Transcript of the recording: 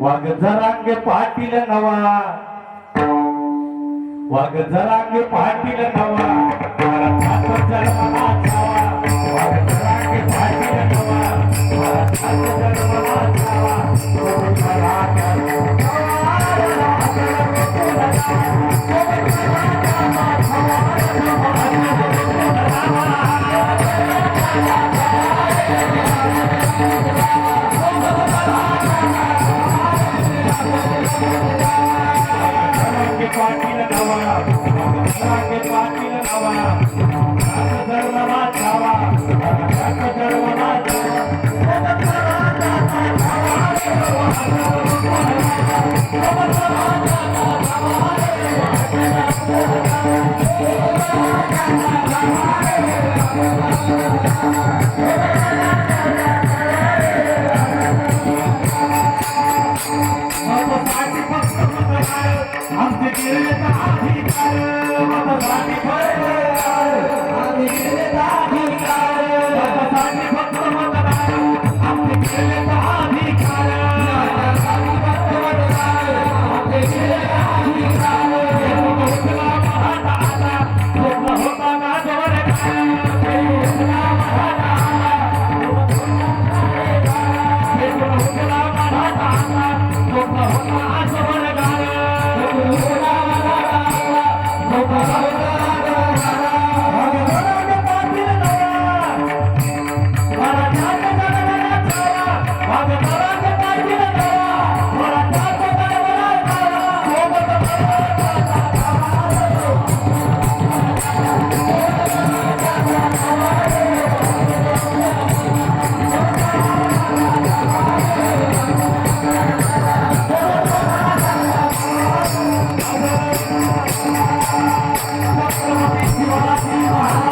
वागझरांगे पाटील नवा वागझरांगे पाटील नवा भारताचा जन्मला छावा वागझरांगे पाटील नवा भारताचा जन्मला छावा पाटील नवा पाटील नवा धर्मला छावा धर्मला आमचे केलेला अधिकार मतासाठी फक्त मतदार आमचे केलेला अधिकार होता ना जवळ Thank you.